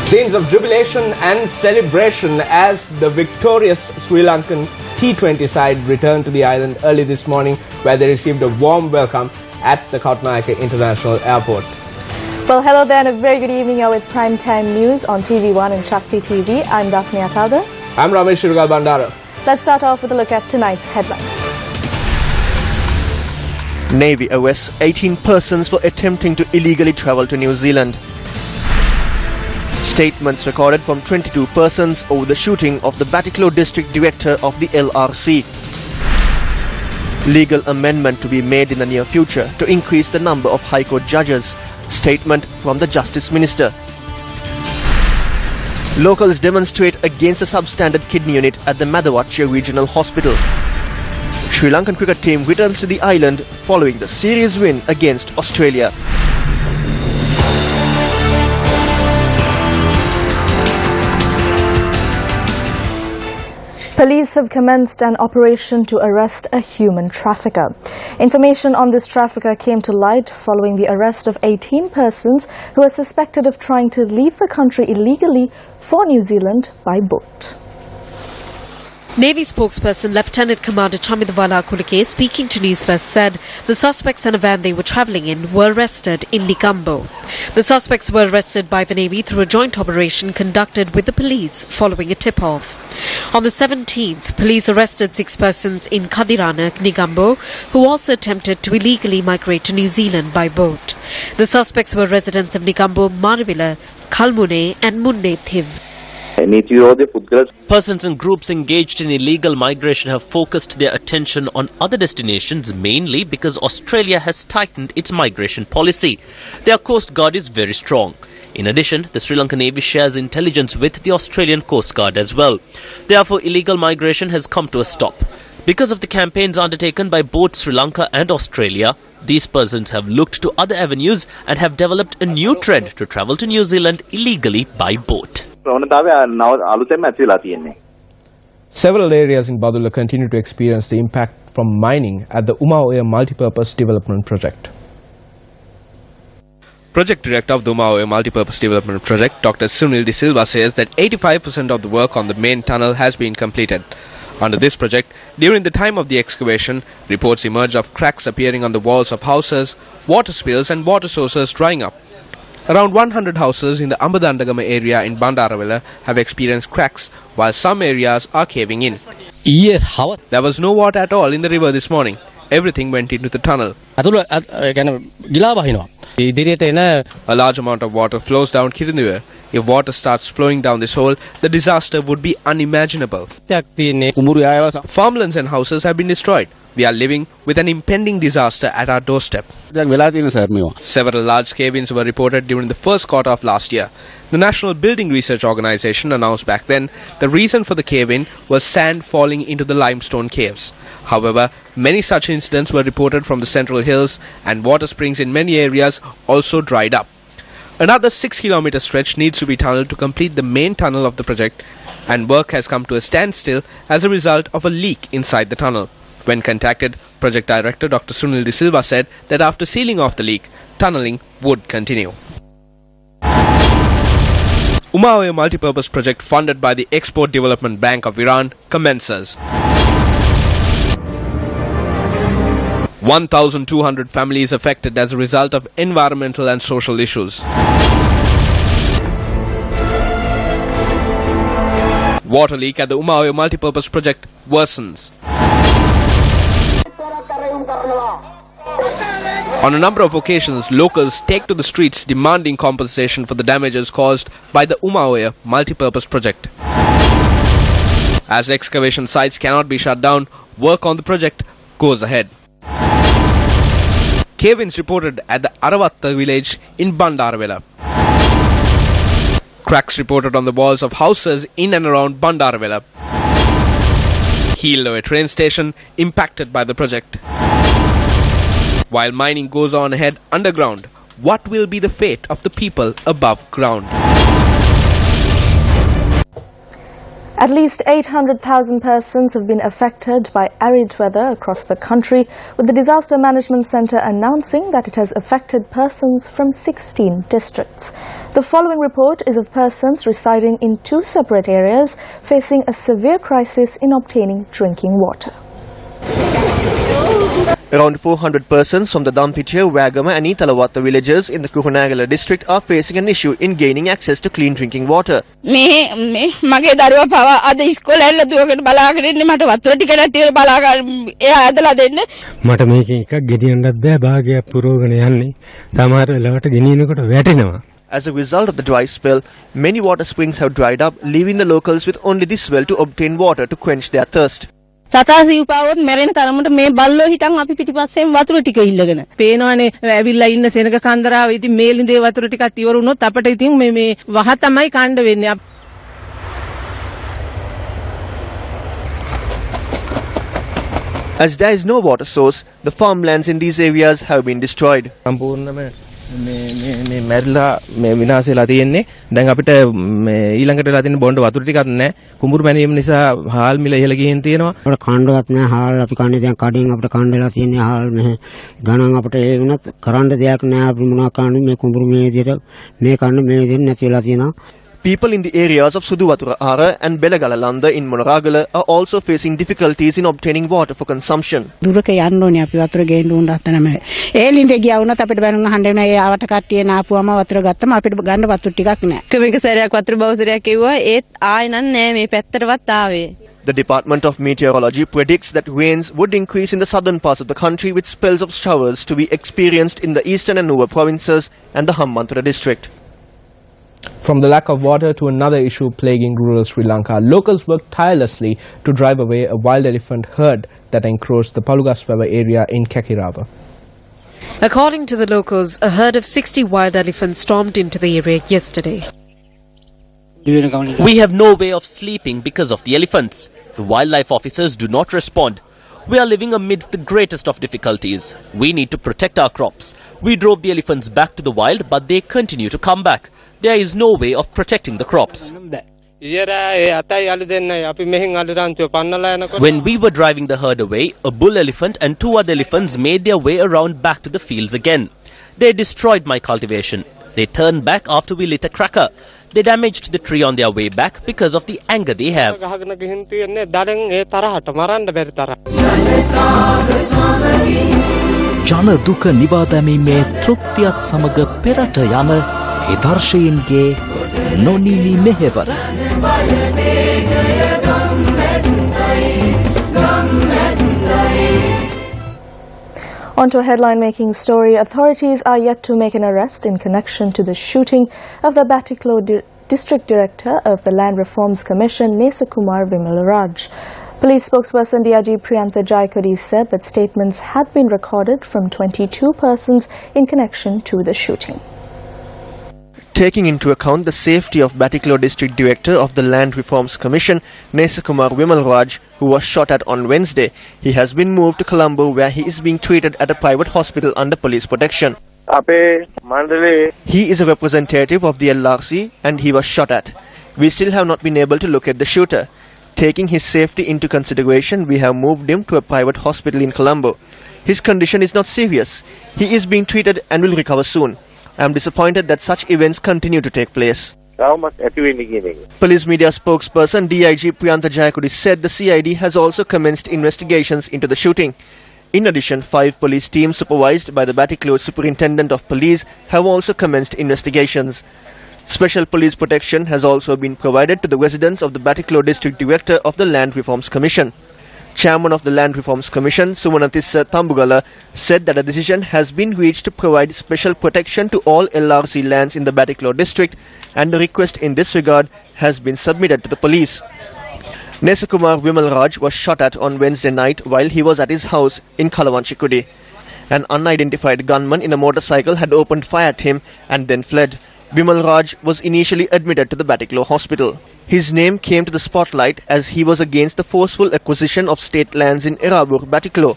Scenes of jubilation and celebration as the victorious Sri Lankan T20 side returned to the island early this morning, where they received a warm welcome at the Katunayake International Airport. Well, hello there and a very good evening. You're with Primetime News on TV1 and Shakti TV. I'm Dasni Akalda. I'm Ramesh Shirugal Bandara. Let's start off with a look at tonight's headlines. Navy arrests 18 persons for attempting to illegally travel to New Zealand. Statements recorded from 22 persons over the shooting of the Batticaloa District Director of the LRC. Legal amendment to be made in the near future to increase the number of High Court judges. Statement from the Justice Minister. Locals demonstrate against the substandard kidney unit at the Madhavachi Regional Hospital. Sri Lankan cricket team returns to the island following the series win against Australia. Police have commenced an operation to arrest a human trafficker. Information on this trafficker came to light following the arrest of 18 persons who are suspected of trying to leave the country illegally for New Zealand by boat. Navy spokesperson Lieutenant Commander Chamidwala Kulike, speaking to Newsfirst, said the suspects and a van they were travelling in were arrested in Negombo. The suspects were arrested by the Navy through a joint operation conducted with the police following a tip-off. On the 17th, police arrested 6 persons in Kadirana, Negombo, who also attempted to illegally migrate to New Zealand by boat. The suspects were residents of Negombo, Marivila, Kalmune and Munne Thiv. Persons and groups engaged in illegal migration have focused their attention on other destinations, mainly because Australia has tightened its migration policy. Their Coast Guard is very strong. In addition, the Sri Lankan Navy shares intelligence with the Australian Coast Guard as well. Therefore, illegal migration has come to a stop. Because of the campaigns undertaken by both Sri Lanka and Australia, these persons have looked to other avenues and have developed a new trend to travel to New Zealand illegally by boat. Several areas in Badulla continue to experience the impact from mining at the Umaoya Multipurpose Development Project. Project Director of the Umaoya Multipurpose Development Project, Dr. Sunil De Silva, says that 85% of the work on the main tunnel has been completed. Under this project, during the time of the excavation, reports emerged of cracks appearing on the walls of houses, water spills and water sources drying up. Around 100 houses in the Ambadandagama area in Bandarawala have experienced cracks, while some areas are caving in. There was no water at all in the river this morning. Everything went into the tunnel. A large amount of water flows down Kirinduwa. If water starts flowing down this hole, the disaster would be unimaginable. Farmlands and houses have been destroyed. We are living with an impending disaster at our doorstep. Several large cave-ins were reported during the first quarter of last year. The National Building Research Organisation announced back then the reason for the cave-in was sand falling into the limestone caves. However, many such incidents were reported from the Central Hills, and water springs in many areas also dried up. Another 6-kilometer stretch needs to be tunneled to complete the main tunnel of the project, and work has come to a standstill as a result of a leak inside the tunnel. When contacted, Project Director Dr. Sunil De Silva said that after sealing off the leak, tunnelling would continue. Umaoya Multipurpose Project, funded by the Export Development Bank of Iran, commences. 1,200 families affected as a result of environmental and social issues. Water leak at the Umaoya Multipurpose Project worsens. On a number of occasions, locals take to the streets demanding compensation for the damages caused by the Umaoya Multipurpose Project. As excavation sites cannot be shut down, work on the project goes ahead. Cave-ins reported at the Aravatta village in Bandarawala. Cracks reported on the walls of houses in and around Bandarawala. Heel train station impacted by the project. While mining goes on ahead underground, what will be the fate of the people above ground? At least 800,000 persons have been affected by arid weather across the country, with the Disaster Management Centre announcing that it has affected persons from 16 districts. The following report is of persons residing in 2 separate areas facing a severe crisis in obtaining drinking water. Around 400 persons from the Dampitiya, Wagama and Italawatta villages in the Kurunagala district are facing an issue in gaining access to clean drinking water. මගේ දරුවා පවා අද ඉස්කෝලේ ඇවිල්ලා දුවගෙන බලාගෙන ඉන්නේ මට වතුර ටික නැතිව බලාගෙන එයා ඇදලා දෙන්න මට මේක එකක් ගෙනියන්නත් බෑ භාගයක් පුරවගෙන යන්නේ සමහර වෙලාවට ගෙනියනකොට වැටෙනවා. As a result of the dry spell, many water springs have dried up, leaving the locals with only this well to obtain water to quench their thirst. සතාසි උපාවොත් මැරෙන තරමට මේ බල්ලෝ හිටන් අපි පිටිපස්සෙන් වතුර ටික ඉල්ලගෙන පේනවනේ ඇවිල්ලා ඉන්න සෙනග කන්දරාව ඉතින් මේ ලිඳේ වතුර ටිකක් ඉවර වුණොත් අපිට ඉතින් මේ වහ තමයි කණ්ඩ වෙන්නේ. As there is no water source, the farmlands in these areas have been destroyed. සම්පූර්ණයෙන්ම මේ මැරිලා මේ විනාශ වෙලා තියෙන්නේ. දැන් අපිට මේ ඊළඟට වෙලා තියෙන බොණ්ඩ වතුර ටිකක් නැහැ. කුඹුරු මැනීම නිසා හාල් මිල ඉහළ ගිහින් තියෙනවා. අපිට කණ්ඩවත් නැහැ. හාල් අපි කන්නේ දැන් කඩෙන් අපිට කන්න වෙලා තියෙන්නේ හාල් නැහැ. ගණන් අපිට ඒ වුණත් කරන්න දෙයක් නැහැ. අපි මොනවා කරන්නේ මේ කුඹුරු මේ විදිහට මේ කන්න මේ විදිහට නැති වෙලා තියෙනවා. People in the areas of Suduwatura Ara and Belagalalanda in Monoragala are also facing difficulties in obtaining water for consumption. දුරක යන්න ඕනේ අපි වතුර ගේන්න උන් නැත්නම් ඒ ලිඳේ ගියා වුණත් අපිට බැනුම් අහන්න වෙනවා. ඒ ආවට කට්ටිය නාපුවම වතුර ගත්තම අපිට ගන්න වතුර ටිකක් නැහැ. මේක සැරයක් වතුර බවුසරයක් කිව්වා ඒත් ආයෙ නෑ මේ පැත්තටවත් ආවේ. The Department of Meteorology predicts that rains would increase in the southern parts of the country with spells of showers to be experienced in the eastern and Nuwa provinces and the Hambantota district. From the lack of water to another issue plaguing rural Sri Lanka, locals worked tirelessly to drive away a wild elephant herd that encroached the Palugaswewa area in Kakirava. According to the locals, a herd of 60 wild elephants stormed into the area yesterday. We have no way of sleeping because of the elephants. The wildlife officers do not respond. We are living amidst the greatest of difficulties. We need to protect our crops. We drove the elephants back to the wild, but they continue to come back. There is no way of protecting the crops. When we were driving the herd away, a bull elephant and 2 other elephants made their way around back to the fields again. They destroyed my cultivation. They turned back after we lit a cracker. They damaged the tree on their way back because of the anger they have. ජන දුක නිවා දැමීමේ තෘප්තියත් සමග පෙරට යන හිතර්ශයන්ගේ නොනිමි මෙහෙවර. On to a headline-making story. Authorities are yet to make an arrest in connection to the shooting of the Batiklo District Director of the Land Reforms Commission, Nesakumar Vimalraj. Police spokesperson DIG Priyantha Jayakodi said that statements had been recorded from 22 persons in connection to the shooting. Taking into account the safety of Batiklo District Director of the Land Reforms Commission, Nesakumar Vimalraj, who was shot at on Wednesday, he has been moved to Colombo where he is being treated at a private hospital under police protection. He is a representative of the LRC and he was shot at. We still have not been able to locate the shooter. Taking his safety into consideration, we have moved him to a private hospital in Colombo. His condition is not serious. He is being treated and will recover soon. I am disappointed that such events continue to take place. Police media spokesperson DIG Priyantha Jayakodi said the CID has also commenced investigations into the shooting. In addition, 5 police teams supervised by the Batiklo Superintendent of Police have also commenced investigations. Special police protection has also been provided to the residents of the Batiklo District Director of the Land Reforms Commission. Chairman of the Land Reforms Commission, Sumanatissa Tambugala, said that a decision has been reached to provide special protection to all LRC lands in the Batiklo district, and a request in this regard has been submitted to the police. Nesakumar Vimalraj was shot at on Wednesday night while he was at his house in Kalawanchikudi. An unidentified gunman in a motorcycle had opened fire at him and then fled. Vimalraj was initially admitted to the Batiklo hospital. His name came to the spotlight as he was against the forceful acquisition of state lands in Erabur, Batiklo.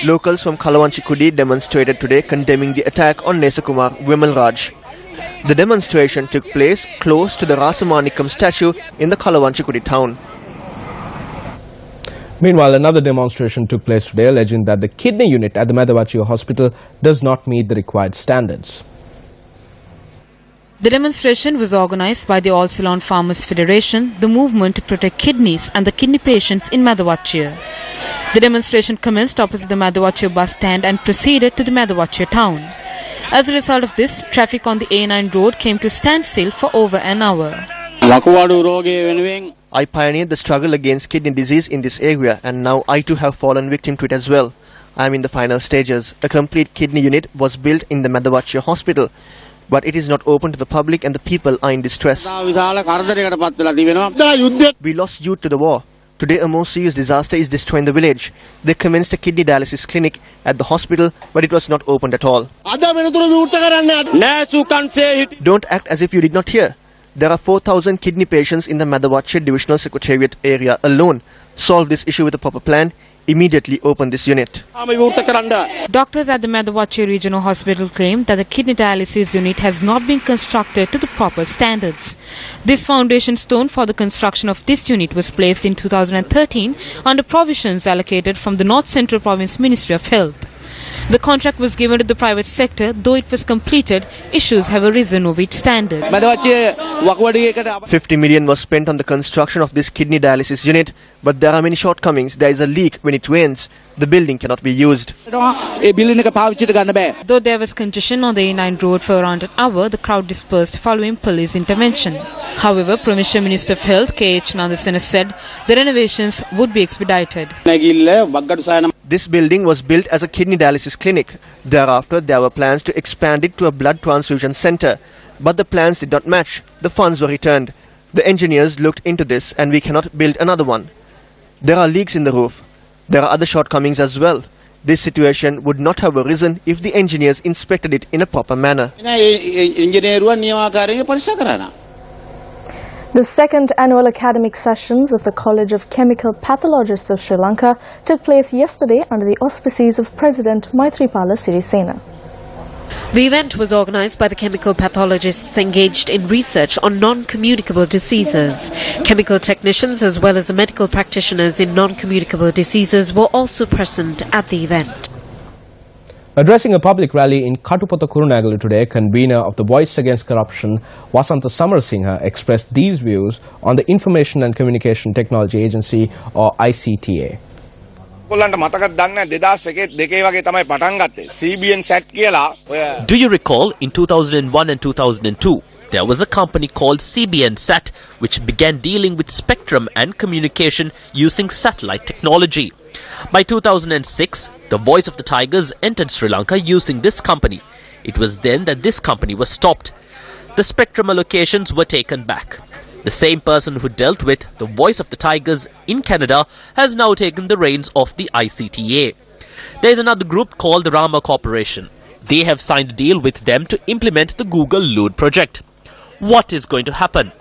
Locals from Kalawanchikudi demonstrated today condemning the attack on Nesakumar Vimalraj. The demonstration took place close to the Rasamanikam statue in the Kalawanchikudi town. Meanwhile, another demonstration took place today alleging that the kidney unit at the Medavachi hospital does not meet the required standards. The demonstration was organized by the All Ceylon Farmers Federation, the movement to protect kidneys and the kidney patients in Medavachi. The demonstration commenced opposite the Medavachi bus stand and proceeded to the Medavachi town. As a result of this, traffic on the A9 road came to standstill for over an hour. I pioneered the struggle against kidney disease in this area, and now I too have fallen victim to it as well. I am in the final stages. A complete kidney unit was built in the Medavachi hospital, but it is not open to the public and the people are in distress. We lost youth to the war. Today a more serious disaster is destroying the village. They commenced a kidney dialysis clinic at the hospital, but it was not opened at all. Don't act as if you did not hear. There are 4,000 kidney patients in the Medavachi Divisional Secretariat area alone. Solve this issue with a proper plan. Immediately open this unit. Doctors at the Medavachi Regional Hospital claim that the kidney dialysis unit has not been constructed to the proper standards. This foundation stone for the construction of this unit was placed in 2013 under provisions allocated from the North Central Province Ministry of Health. The contract was given to the private sector. Though it was completed, issues have arisen over its standards. 50 million was spent on the construction of this kidney dialysis unit, but there are many shortcomings. There is a leak when it rains. The building cannot be used. Though there was congestion on the A9 road for around an hour, the crowd dispersed following police intervention. However, Provincial Minister of Health K.H. Nandasena said the renovations would be expedited. This building was built as a kidney dialysis clinic. Thereafter, there were plans to expand it to a blood transfusion center. But the plans did not match. The funds were returned. The engineers looked into this and we cannot build another one. There are leaks in the roof. There are other shortcomings as well. This situation would not have arisen if the engineers inspected it in a proper manner. The second annual academic sessions of the College of Chemical Pathologists of Sri Lanka took place yesterday under the auspices of President Maithripala Sirisena. The event was organised by the chemical pathologists engaged in research on non-communicable diseases. Chemical technicians as well as the medical practitioners in non-communicable diseases were also present at the event. Addressing a public rally in Katupata Kurunagalu today, convener of the Voice Against Corruption, Wasantha Samarasinghe, expressed these views on the Information and Communication Technology Agency, or ICTA. Do you recall in 2001 and 2002, there was a company called CBN Sat which began dealing with spectrum and communication using satellite technology. By 2006, the Voice of the Tigers entered Sri Lanka using this company. It was then that this company was stopped. The spectrum allocations were taken back. The same person who dealt with the Voice of the Tigers in Canada has now taken the reins of the ICTA. There is another group called the Rama Corporation. They have signed a deal with them to implement the Google Lood project. What is going to happen?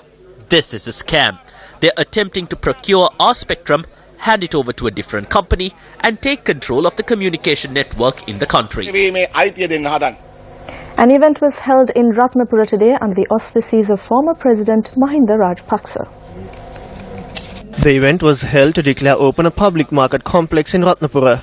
This is a scam. They are attempting to procure our spectrum, hand it over to a different company and take control of the communication network in the country. An event was held in Ratnapura today under the auspices of former President Mahinda Rajapaksa. The event was held to declare open a public market complex in Ratnapura.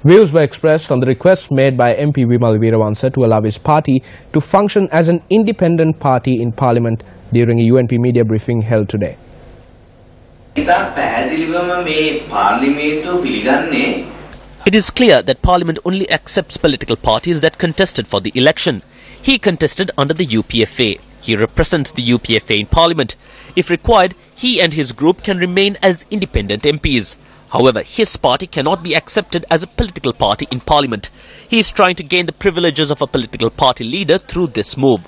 Views were expressed on the request made by MP Vimal Weerawansa to allow his party to function as an independent party in Parliament during a UNP media briefing held today. It is clear that Parliament only accepts political parties that contested for the election. He contested under the UPFA. He represents the UPFA in Parliament. If required, he and his group can remain as independent MPs. However, his party cannot be accepted as a political party in parliament. He is trying to gain the privileges of a political party leader through this move.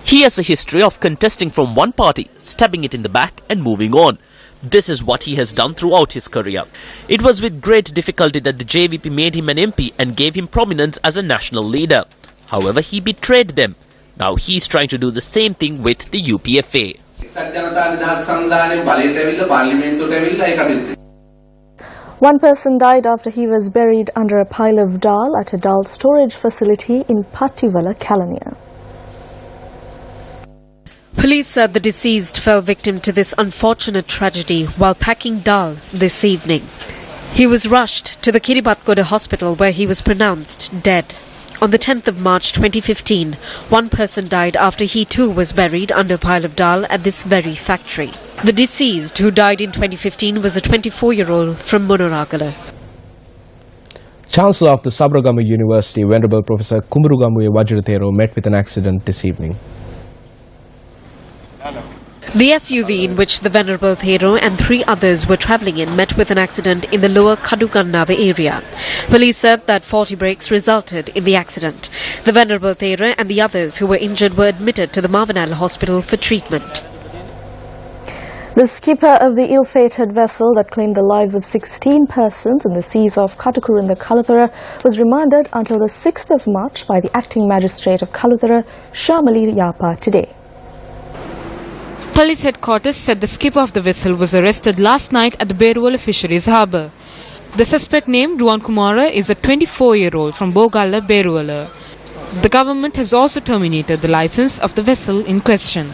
He has a history of contesting from one party, stabbing it in the back and moving on. This is what he has done throughout his career. It was with great difficulty that the JVP made him an MP and gave him prominence as a national leader. However, he betrayed them. Now he is trying to do the same thing with the UPFA. One person died after he was buried under a pile of dal at a dal storage facility in Pattivala, Kalaniya. Police said the deceased fell victim to this unfortunate tragedy while packing dal this evening. He was rushed to the Kiribatkoda hospital where he was pronounced dead. On the 10th of March 2015, one person died after he too was buried under a pile of dal at this very factory. The deceased, who died in 2015, was a 24-year-old from Monoragala. Chancellor of the Sabaragamu University, Venerable Professor Kumurugamuye Wajirathero, met with an accident this evening. The SUV in which the Venerable Thero and 3 others were travelling in met with an accident in the lower Kadugannava area. Police said that faulty brakes resulted in the accident. The Venerable Thero and the others who were injured were admitted to the Marvanala hospital for treatment. The skipper of the ill-fated vessel that claimed the lives of 16 persons in the seas of Katukuru in the Kalathara was remanded until the 6th of March by the acting magistrate of Kalathara, Shamali Yapa, today. Police headquarters said the skipper of the vessel was arrested last night at the Beruwala Fisheries Harbour. The suspect named Ruwan Kumara is a 24-year-old from Bogalla, Beruwala. The government has also terminated the license of the vessel in question.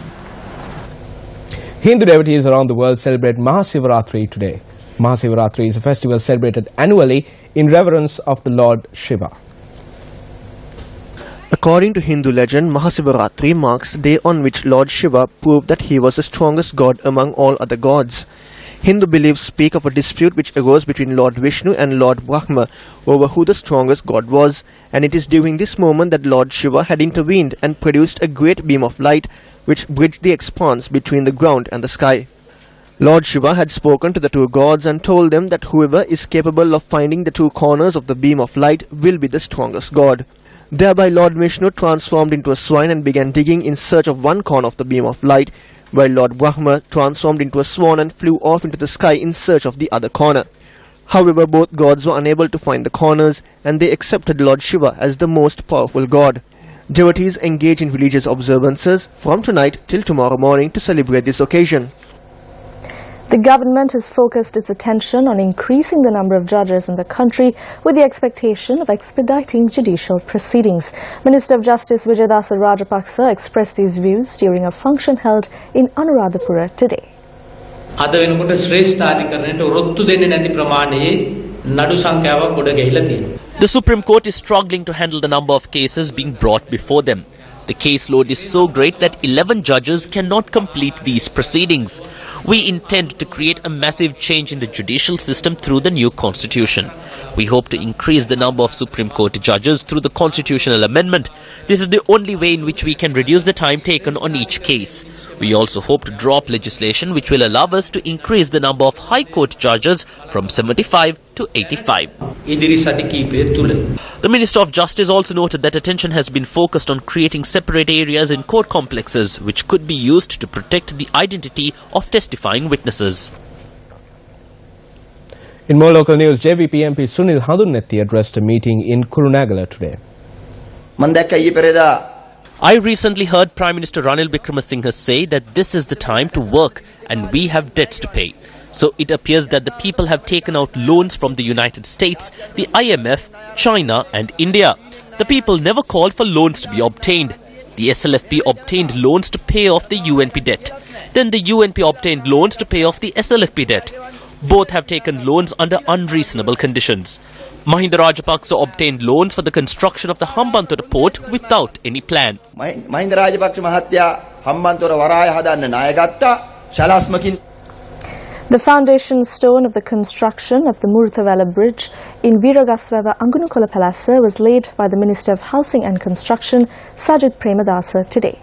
Hindu devotees around the world celebrate Mahasivaratri today. Mahasivaratri is a festival celebrated annually in reverence of the Lord Shiva. According to Hindu legend, Mahasivaratri marks the day on which Lord Shiva proved that he was the strongest god among all other gods. Hindu beliefs speak of a dispute which arose between Lord Vishnu and Lord Brahma over who the strongest god was, and it is during this moment that Lord Shiva had intervened and produced a great beam of light which bridged the expanse between the ground and the sky. Lord Shiva had spoken to the 2 gods and told them that whoever is capable of finding the 2 corners of the beam of light will be the strongest god. Thereby Lord Vishnu transformed into a swine and began digging in search of one corner of the beam of light, while Lord Brahma transformed into a swan and flew off into the sky in search of the other corner. However, both gods were unable to find the corners, and they accepted Lord Shiva as the most powerful god. Devotees engage in religious observances from tonight till tomorrow morning to celebrate this occasion. The government has focused its attention on increasing the number of judges in the country with the expectation of expediting judicial proceedings. Minister of Justice Vijayadasa Rajapaksa expressed these views during a function held in Anuradhapura today. The Supreme Court is struggling to handle the number of cases being brought before them. The caseload is so great that 11 judges cannot complete these proceedings. We intend to create a massive change in the judicial system through the new constitution. We hope to increase the number of Supreme Court judges through the constitutional amendment. This is the only way in which we can reduce the time taken on each case. We also hope to draw up legislation which will allow us to increase the number of High Court judges from 75 to 85. The Minister of Justice also noted that attention has been focused on creating separate areas in court complexes which could be used to protect the identity of testifying witnesses. In more local news, JVP MP Sunil Hadunnetti addressed a meeting in Kurunegala today. I recently heard Prime Minister Ranil Wickremesinghe say that this is the time to work and we have debts to pay. So it appears that the people have taken out loans from the United States, the IMF, China and India. The people never called for loans to be obtained. The SLFP obtained loans to pay off the UNP debt. Then the UNP obtained loans to pay off the SLFP debt. Both have taken loans under unreasonable conditions. Mahinda Rajapaksa obtained loans for the construction of the Hambantota port without any plan. Mahinda Rajapaksa mahatya Hambantota waraya hadanna ණය ගත්තා ශලස්මකින්. The foundation stone of the construction of the Muruthavala Bridge in Veeragasweva Angunukola Palasa was laid by the Minister of Housing and Construction, Sajid Premadasa, today.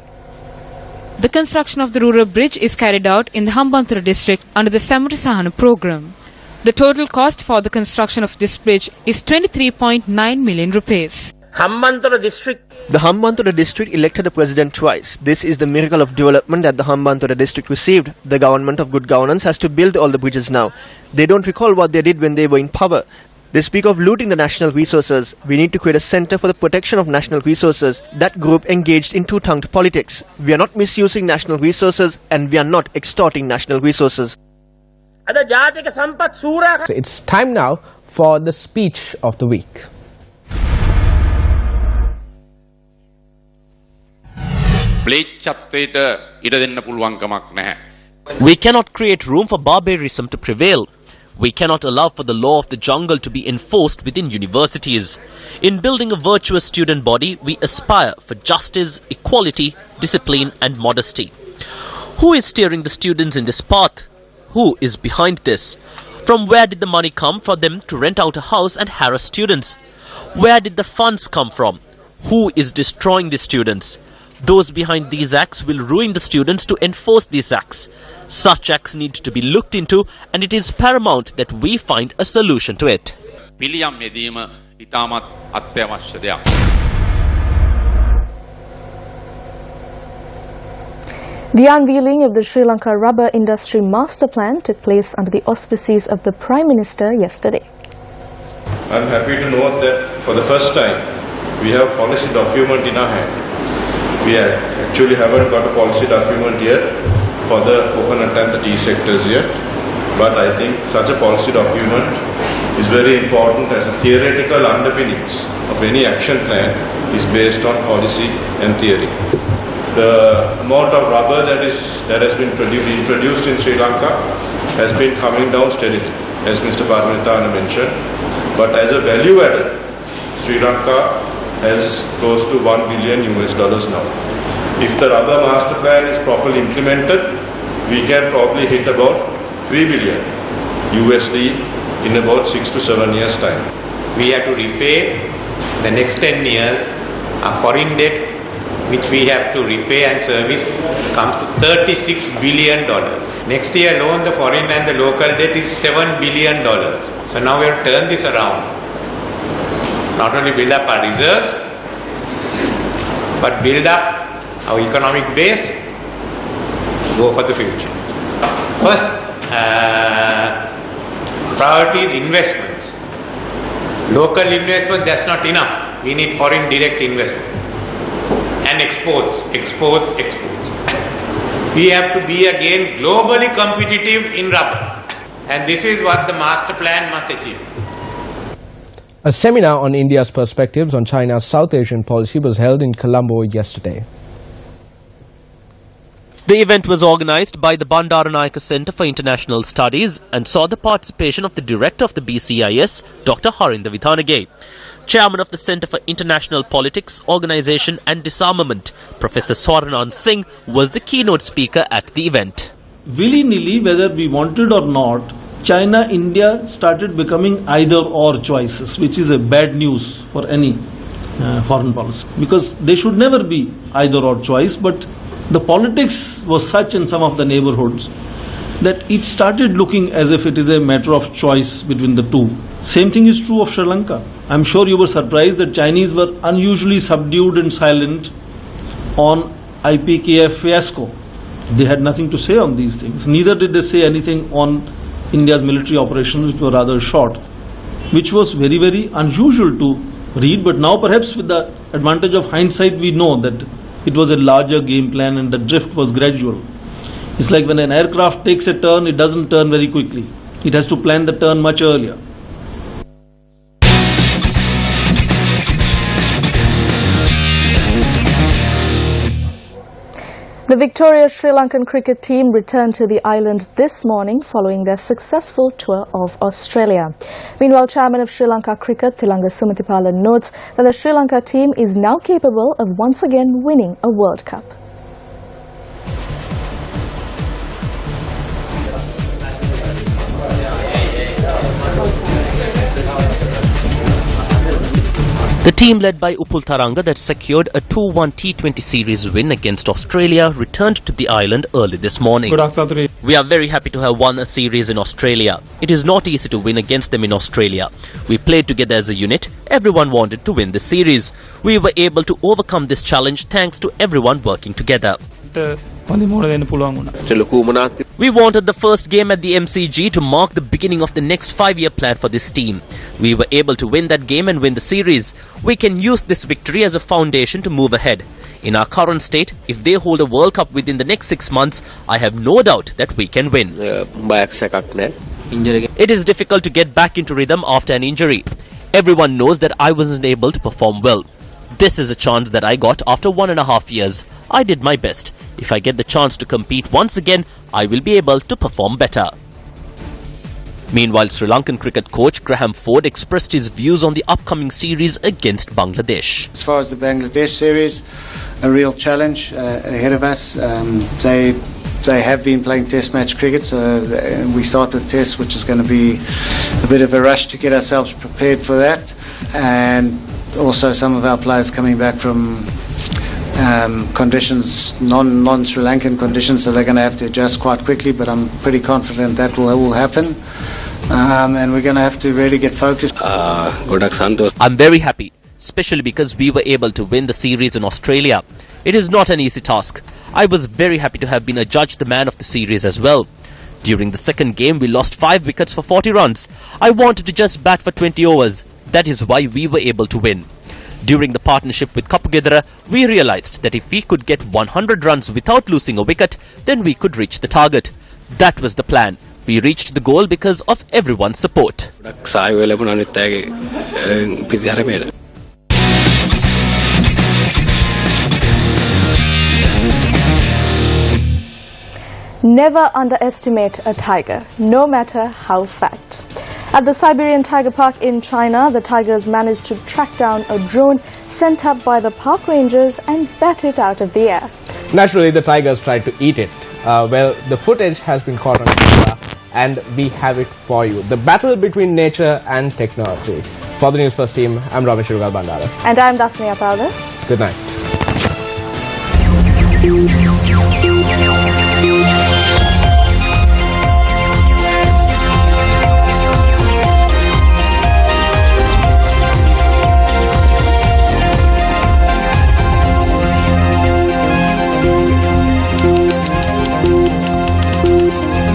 The construction of the rural bridge is carried out in the Hambantota district under the Samarisahana program. The total cost for the construction of this bridge is 23.9 million rupees. The Hambantota district elected a president twice. This is the miracle of development that the Hambantota district received. The government of good governance has to build all the bridges now. They don't recall what they did when they were in power. They speak of looting the national resources. We need to create a center for the protection of national resources. That group engaged in two-tongued politics. We are not misusing national resources and we are not extorting national resources. It's time now for the speech of the week. We cannot create room for barbarism to prevail. We cannot allow for the law of the jungle to be enforced within universities. In building a virtuous student body, we aspire for justice, equality, discipline and modesty. Who is steering the students in this path? Who is behind this? From where did the money come for them to rent out a house and harass students? Where did the funds come from? Who is destroying the students? Those behind these acts will ruin the students to enforce these acts. Such acts need to be looked into and it is paramount that we find a solution to it. The unveiling of the Sri Lanka rubber industry master plan took place under the auspices of the Prime Minister yesterday. I am happy to note that for the first time we have a policy document in our hand. We actually haven't got a policy document yet for the coconut and the tea sectors yet, but I think such a policy document is very important as a theoretical underpinnings of any action plan is based on policy and theory. The amount of rubber that has been introduced in Sri Lanka has been coming down steadily, as Mr. Parmanitana mentioned, but as a value added, Sri Lanka has close to $1 billion now. If the rubber master plan is properly implemented, we can probably hit about $3 billion in about 6 to 7 years time. We have to repay the next 10 years a foreign debt which we have to repay and service comes to $36 billion. Next year alone the foreign and the local debt is $7 billion. So now we have to turn this around. Not only build up our reserves, but build up our economic base, go for the future. First, priority is investments. Local investment, that's not enough. We need foreign direct investment. And exports. We have to be again globally competitive in rubber. And this is what the master plan must achieve. A seminar on India's perspectives on China's South Asian policy was held in Colombo yesterday. The event was organized by the Bandaranayake Centre for International Studies and saw the participation of the Director of the BCIS, Dr. Harinda Vithanage. Chairman of the Centre for International Politics, Organisation and Disarmament, Professor Swaranand Singh, was the keynote speaker at the event. Willy-nilly, whether we wanted or not, China-India started becoming either-or choices, which is a bad news for any foreign policy. Because they should never be either-or choice, but the politics was such in some of the neighborhoods that it started looking as if it is a matter of choice between the two. Same thing is true of Sri Lanka. I'm sure you were surprised that Chinese were unusually subdued and silent on IPKF fiasco. They had nothing to say on these things. Neither did they say anything on India's military operations, which were rather short, which was very, very unusual to read. But now perhaps with the advantage of hindsight, we know that it was a larger game plan and the drift was gradual. It's like when an aircraft takes a turn, it doesn't turn very quickly. It has to plan the turn much earlier. The victorious Sri Lankan cricket team returned to the island this morning following their successful tour of Australia. Meanwhile, Chairman of Sri Lanka Cricket, Thilanga Sumatipala, notes that the Sri Lanka team is now capable of once again winning a World Cup. The team led by Upul Tharanga that secured a 2-1 T20 series win against Australia returned to the island early this morning. We are very happy to have won a series in Australia. It is not easy to win against them in Australia. We played together as a unit. Everyone wanted to win the series. We were able to overcome this challenge thanks to everyone working together. We wanted the first game at the MCG to mark the beginning of the next 5-year plan for this team. We were able to win that game and win the series. We can use this victory as a foundation to move ahead. In our current state, if they hold a World Cup within the next 6 months, I have no doubt that we can win. It is difficult to get back into rhythm after an injury. Everyone knows that I wasn't able to perform well. This is a chance that I got after 1.5 years. I did my best. If I get the chance to compete once again, I will be able to perform better. Meanwhile, Sri Lankan cricket coach Graham Ford expressed his views on the upcoming series against Bangladesh. As far as the Bangladesh series, a real challenge ahead of us. They have been playing test match cricket, so we start with tests, which is going to be a bit of a rush to get ourselves prepared for that. And also some of our players coming back from conditions, non-Sri Lankan conditions, so they're going to have to adjust quite quickly, but I'm pretty confident that will happen. And we're going to have to really get focused. I'm very happy, especially because we were able to win the series in Australia. It is not an easy task. I was very happy to have been adjudged the man of the series as well. During the second game, we lost 5 wickets for 40 runs. I wanted to just bat for 20 overs. That is why we were able to win. During the partnership with Kapugedera, we realized that if we could get 100 runs without losing a wicket, then we could reach the target. That was the plan. We reached the goal because of everyone's support. Never underestimate a tiger, no matter how fat. At the Siberian Tiger Park in China, the tigers managed to track down a drone sent up by the park rangers and bat it out of the air. Naturally, the tigers tried to eat it. Well, the footage has been caught on camera and we have it for you. The battle between nature and technology. For the Newsfirst team, I'm Ramesh Rugal Bandara. And I'm Dasni Apalda. Good night.